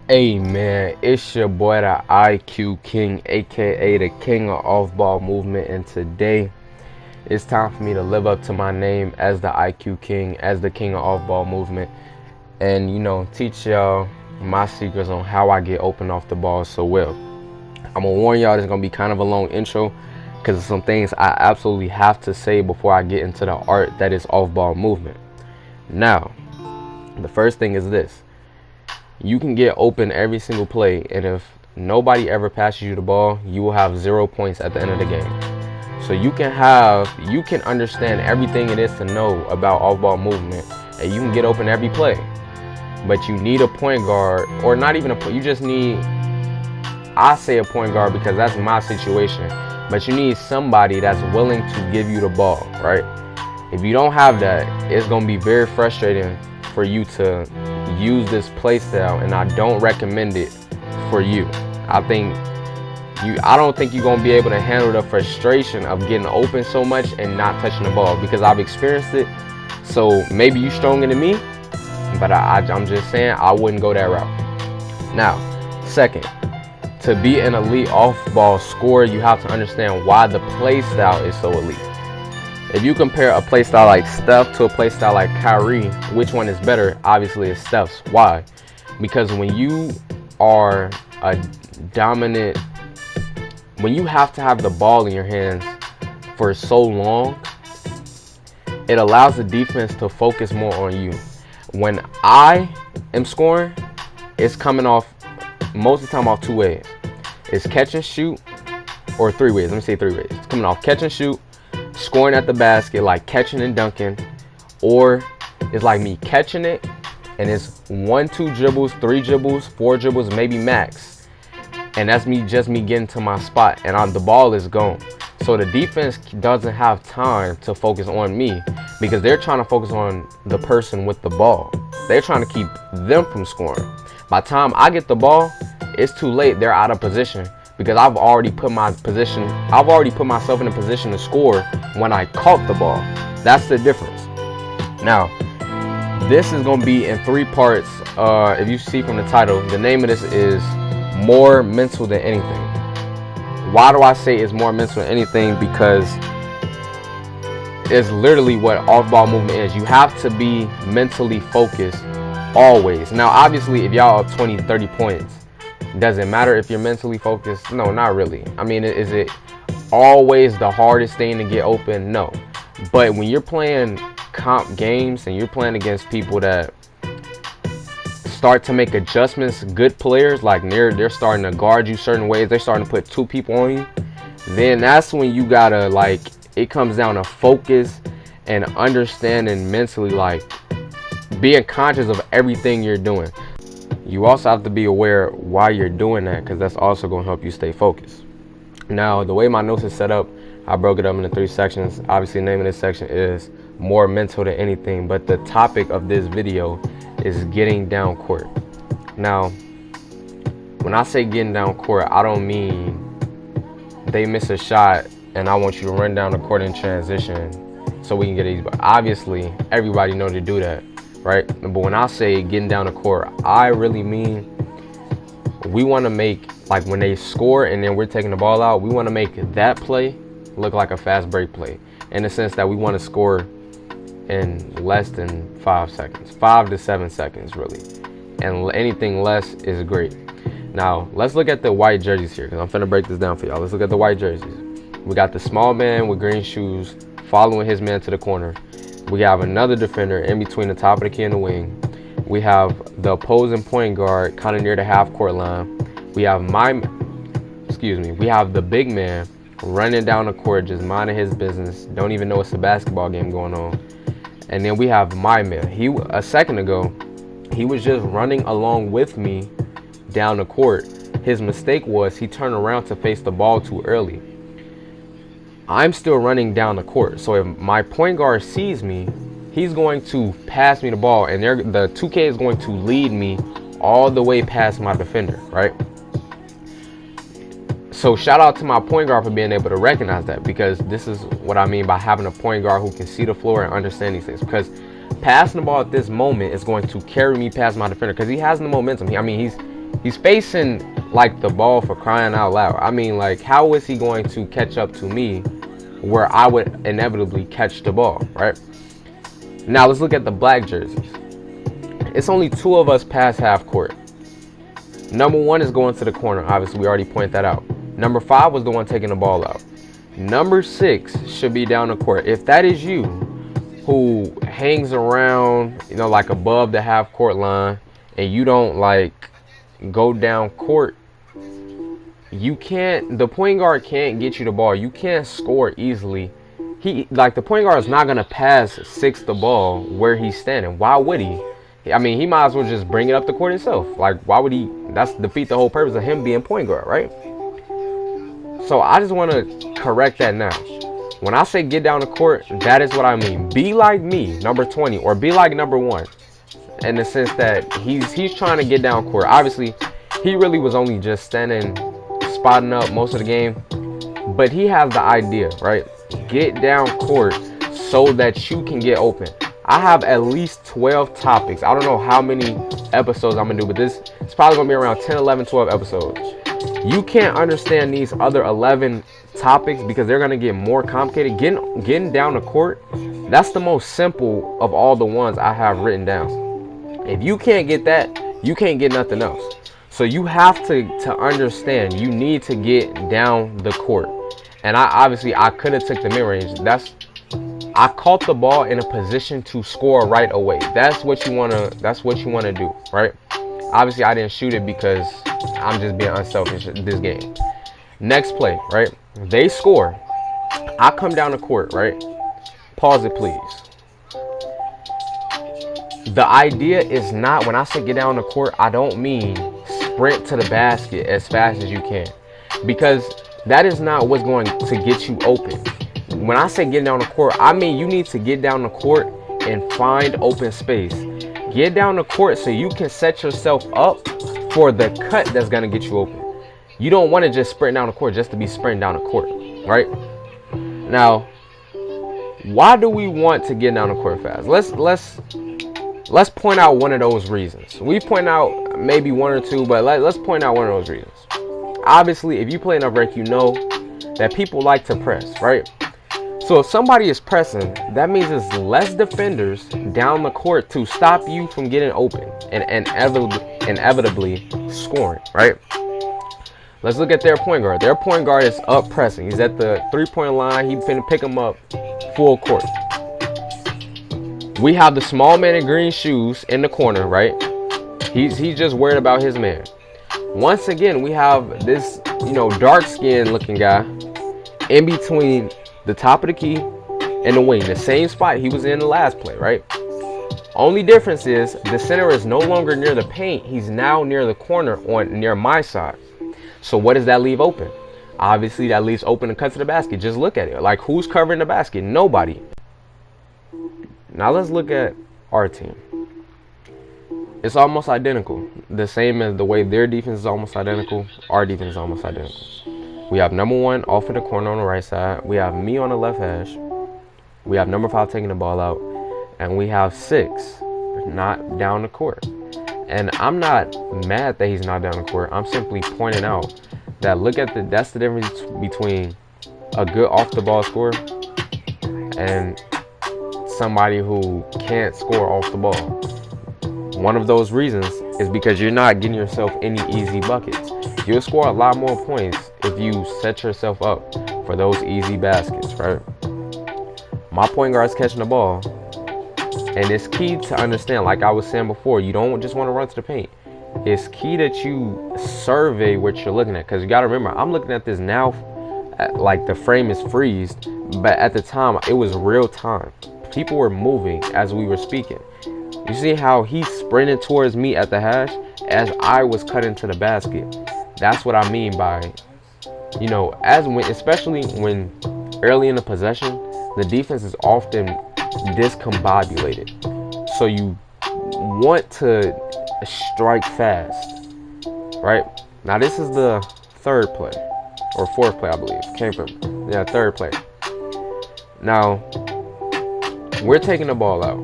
Hey man, it's your boy the IQ King, aka the King of Off-Ball Movement, and today it's time for me to live up to my name as the IQ King, as the King of Off-Ball Movement, and teach y'all my secrets on how I get open off the ball so well. I'm gonna warn y'all, this is gonna be kind of a long intro because of some things I absolutely have to say before I get into the art that is off-ball movement. Now, the first thing is this. You can get open every single play, and if nobody ever passes you the ball, you will have 0 points at the end of the game. So you can understand everything it is to know about off-ball movement, and you can get open every play. But you need a point guard, or not even you just need, I say a point guard because that's my situation, but you need somebody that's willing to give you the ball, right? If you don't have that, it's going to be very frustrating for you to use this play style, and I don't recommend it for you. I don't think you're going to be able to handle the frustration of getting open so much and not touching the ball, because I've experienced it. So maybe you're stronger than me, but I'm just saying I wouldn't go that route. Now, second, to be an elite off-ball scorer, you have to understand why the play style is so elite. If you compare a play style like Steph to a play style like Kyrie, which one is better? Obviously, it's Steph's. Why? Because when you are a dominant, when you have to have the ball in your hands for so long, it allows the defense to focus more on you. When I am scoring, it's coming off most of the time off two ways. It's catch and shoot, or three ways. Let me say three ways. It's coming off catch and shoot, scoring at the basket, like catching and dunking, or it's like me catching it and it's 1, 2 dribbles, 3 dribbles, 4 dribbles, maybe max, and that's me getting to my spot, and the ball is gone. So the defense doesn't have time to focus on me because they're trying to focus on the person with the ball. They're trying to keep them from scoring. By the time I get the ball, it's too late. They're out of position because I've already put myself in a position to score when I caught the ball. That's the difference. Now, this is going to be in 3 parts. If you see from the title, the name of this is More Mental Than Anything. Why do I say it's more mental than anything? Because it's literally what off-ball movement is. You have to be mentally focused always. Now, obviously, if y'all up 20, 30 points, does it matter if you're mentally focused? No, not really. I mean, is it always the hardest thing to get open? No. But when you're playing comp games and you're playing against people that start to make adjustments, good players, like they're starting to guard you certain ways, they're starting to put 2 people on you, then that's when you gotta, like, it comes down to focus and understanding mentally, like being conscious of everything you're doing. You also have to be aware why you're doing that, because that's also going to help you stay focused. Now, the way my notes is set up, I broke it up into 3 sections. Obviously, the name of this section is More Mental Than Anything, but the topic of this video is getting down court. Now, when I say getting down court, I don't mean they miss a shot and I want you to run down the court in transition so we can get easy. But obviously, everybody knows to do that, right? But when I say getting down the court, I really mean we want to make, like, when they score and then we're taking the ball out, we want to make that play look like a fast break play, in the sense that we want to score in less than 5 seconds, 5 to 7 seconds really, and anything less is great. Now let's look at the white jerseys here, because I'm finna break this down for y'all. Let's look at the white jerseys. We got the small man with green shoes following his man to the corner. We have another defender in between the top of the key and the wing. We have the opposing point guard kind of near the half court line. We have we have the big man running down the court, just minding his business, don't even know it's a basketball game going on. And then we have my man. A second ago, he was just running along with me down the court. His mistake was he turned around to face the ball too early. I'm still running down the court, so if my point guard sees me, he's going to pass me the ball, and the 2K is going to lead me all the way past my defender, right? So shout out to my point guard for being able to recognize that, because this is what I mean by having a point guard who can see the floor and understand these things. Because passing the ball at this moment is going to carry me past my defender, because he has the momentum. He's facing like the ball, for crying out loud. I mean, like, how is he going to catch up to me where I would inevitably catch the ball, right? Now let's look at the black jerseys. It's only 2 of us past half court. Number 1 is going to the corner. Obviously, we already pointed that out. Number 5 was the one taking the ball out. Number 6 should be down the court. If that is you, who hangs around, like above the half court line, and you don't like go down court, the point guard can't get you the ball. You can't score easily. The point guard is not going to pass 6 the ball where he's standing. Why would he? I mean, he might as well just bring it up the court himself. Like, why would he? That's defeat the whole purpose of him being point guard, right? So I just want to correct that now. When I say get down the court, that is what I mean. Be like me, number 20, or be like number 1, in the sense that he's trying to get down court. Obviously, he really was only just standing, spotting up most of the game, but he has the idea, right? Get down court so that you can get open. I have at least 12 topics. I don't know how many episodes I'm gonna do, but it's probably gonna be around 10, 11, 12 episodes. You can't understand these other 11 topics because they're gonna get more complicated. Getting down the court, that's the most simple of all the ones I have written down. If you can't get that, you can't get nothing else. So you have to understand, you need to get down the court. And I could have took the mid-range. I caught the ball in a position to score right away. That's what you wanna do, right? Obviously, I didn't shoot it because I'm just being unselfish this game. Next play, right? They score. I come down the court, right? Pause it, please. The idea is not, when I say get down the court, I don't mean sprint to the basket as fast as you can, because that is not what's going to get you open. When I say get down the court, I mean you need to get down the court and find open space. Get down the court so you can set yourself up for the cut that's going to get you open. You don't want to just sprint down the court just to be sprinting down the court, right? Now, why do we want to get down the court fast? Let's point out one of those reasons. We point out maybe 1 or 2, but let's point out one of those reasons. Obviously, if you play enough rec, you know that people like to press, right? So if somebody is pressing, that means there's less defenders down the court to stop you from getting open and inevitably scoring, right? Let's look at their point guard. Their point guard is up pressing. He's at the 3-point line. He's finna pick him up full court. We have the small man in green shoes in the corner, right? He's just worried about his man. Once again, we have this, dark-skinned looking guy in between the top of the key and the wing. The same spot he was in the last play, right? Only difference is the center is no longer near the paint. He's now near the corner near my side. So what does that leave open? Obviously, that leaves open to cut to the basket. Just look at it. Like, who's covering the basket? Nobody. Now let's look at our team. It's almost identical. The same as the way their defense is almost identical. Our defense is almost identical. We have number 1 off in the corner on the right side. We have me on the left hash. We have number 5 taking the ball out. And we have 6 not down the court. And I'm not mad that he's not down the court. I'm simply pointing out that that's the difference between a good off the ball scorer and somebody who can't score off the ball. One of those reasons is because you're not getting yourself any easy buckets. You'll score a lot more points if you set yourself up for those easy baskets, right? My point guard's catching the ball. And it's key to understand, like I was saying before, you don't just want to run to the paint. It's key that you survey what you're looking at. Because you got to remember, I'm looking at this now, like the frame is freezed. But at the time, it was real time. People were moving as we were speaking. You see how he sprinted towards me at the hash as I was cutting to the basket. That's what I mean by, especially when early in the possession, the defense is often discombobulated. So you want to strike fast, right? Now this is the 3rd play, or 4th play, I believe. Came from, 3rd play. Now, we're taking the ball out.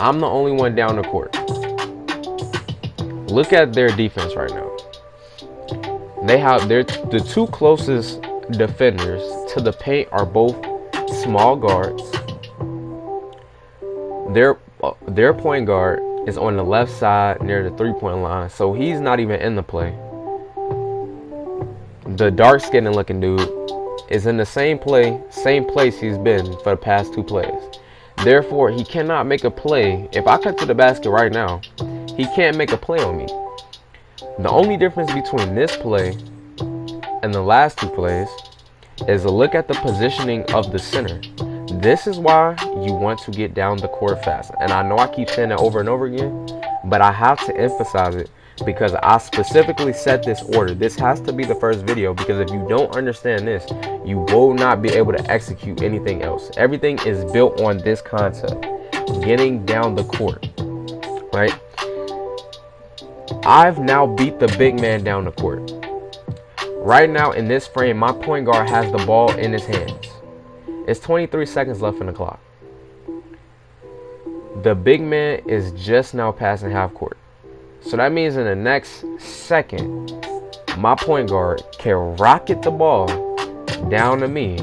I'm the only one down the court. Look at their defense right now. The two closest defenders to the paint are both small guards. Their point guard is on the left side near the three-point line, so he's not even in the play. The dark-skinned looking dude is in the same place he's been for the past 2 plays. Therefore, he cannot make a play. If I cut to the basket right now, he can't make a play on me. The only difference between this play and the last 2 plays is a look at the positioning of the center. This is why you want to get down the court fast. And I know I keep saying that over and over again, but I have to emphasize it because I specifically set this order. This has to be the first video, because if you don't understand this, you will not be able to execute anything else. Everything is built on this concept, getting down the court, right? I've now beat the big man down the court. Right now in this frame, my point guard has the ball in his hands. It's 23 seconds left in the clock. The big man is just now passing half court. So that means in the next second, my point guard can rocket the ball down to me,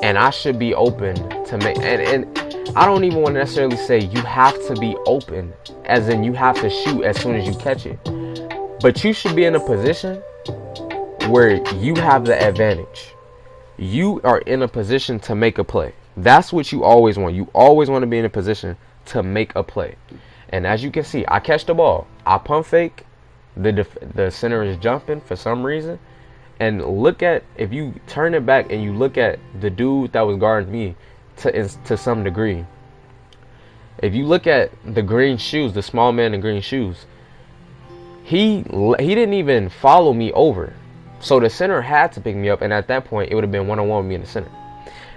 and I should be open to make. And I don't even want to necessarily say you have to be open, as in you have to shoot as soon as you catch it. But you should be in a position where you have the advantage. You are in a position to make a play. That's what you always want. You always want to be in a position to make a play. And as you can see, I catch the ball. I pump fake. The center is jumping for some reason. And look at, if you turn it back and you look at the dude that was guarding me to some degree. If you look at the green shoes, the small man in green shoes, he didn't even follow me over. So the center had to pick me up, and at that point, it would have been one-on-one with me in the center.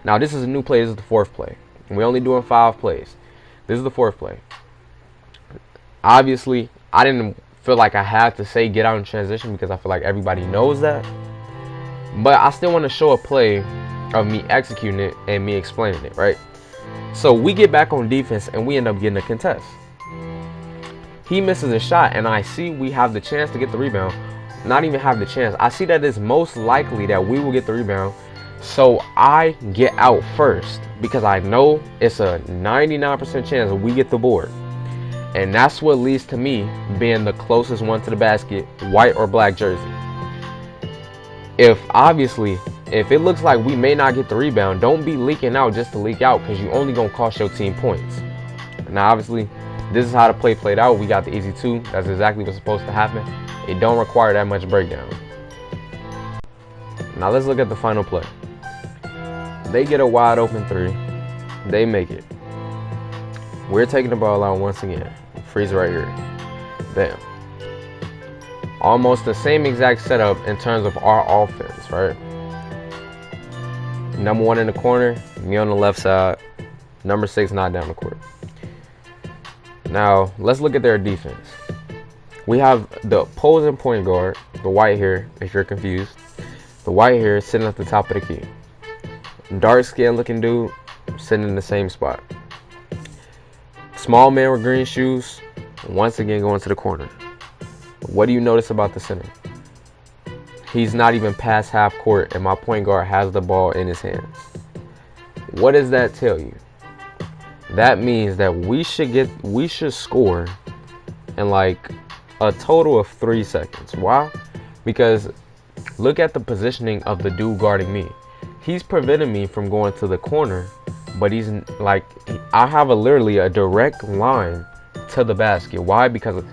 Now, this is a new play. This is the 4th play. We're only doing 5 plays. This is the 4th play. Obviously, I didn't feel like I had to say get out in transition because I feel like everybody knows that. But I still want to show a play of me executing it and me explaining it, right? So we get back on defense, and we end up getting a contest. He misses a shot, and I see we have the chance to get the rebound. Not even have the chance. I see that it's most likely that we will get the rebound. So I get out first because I know it's a 99% chance we get the board. And that's what leads to me being the closest one to the basket, white or black jersey. If it looks like we may not get the rebound, don't be leaking out just to leak out, because you only going to cost your team points. Now, obviously, this is how the play played out. We got the easy 2. That's exactly what's supposed to happen. It don't require that much breakdown. Now let's look at the final play. They get a wide open 3. They make it. We're taking the ball out once again. Freeze right here. Bam. Almost the same exact setup in terms of our offense, right? Number 1 in the corner, me on the left side. Number 6 not down the court. Now, let's look at their defense. We have the opposing point guard, the white hair, if you're confused. The white hair sitting at the top of the key. Dark skin looking dude sitting in the same spot. Small man with green shoes, once again going to the corner. What do you notice about the center? He's not even past half court, and my point guard has the ball in his hands. What does that tell you? That means that we should score in like a total of 3 seconds. Why? Because look at the positioning of the dude guarding me. He's preventing me from going to the corner, but he's like, I have literally a direct line to the basket. Why? Because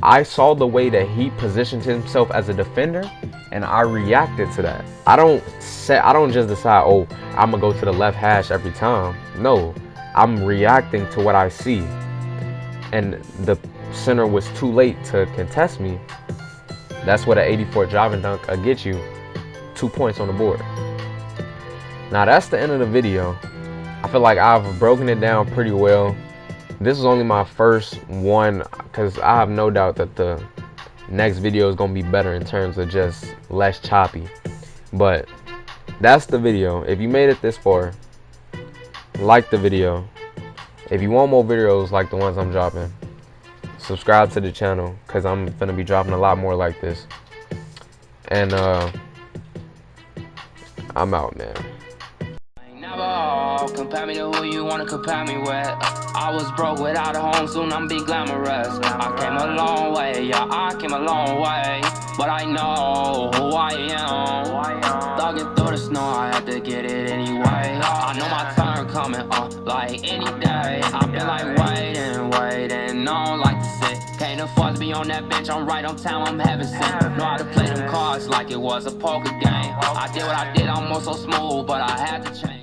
I saw the way that he positioned himself as a defender, and I reacted to that. I don't just decide, oh, I'm gonna go to the left hash every time. No, I'm reacting to what I see. And the center was too late to contest me. That's what an 84 driving dunk will get you. 2 points on the board. Now that's the end of the video. I feel like I've broken it down pretty well. This is only my first one, because I have no doubt that the next video is going to be better in terms of just less choppy. But that's the video. If you made it this far, like the video. If you want more videos like the ones I'm dropping, subscribe to the channel, because I'm gonna be dropping a lot more like this. And I'm out, man. Never compare me to who you wanna compare me with. I was broke without a home, soon I'm be glamorous. I came a long way, yeah, I came a long way. But I know who I am. Thugging through the snow, I had to get it anyway. I know my turn coming like any day. I've been like waiting on like to sit. Can't afford to be on that bench, I'm right on time, I'm heaven sent. Know how to play them cards like it was a poker game. I did what I did, almost so smooth, but I had to change.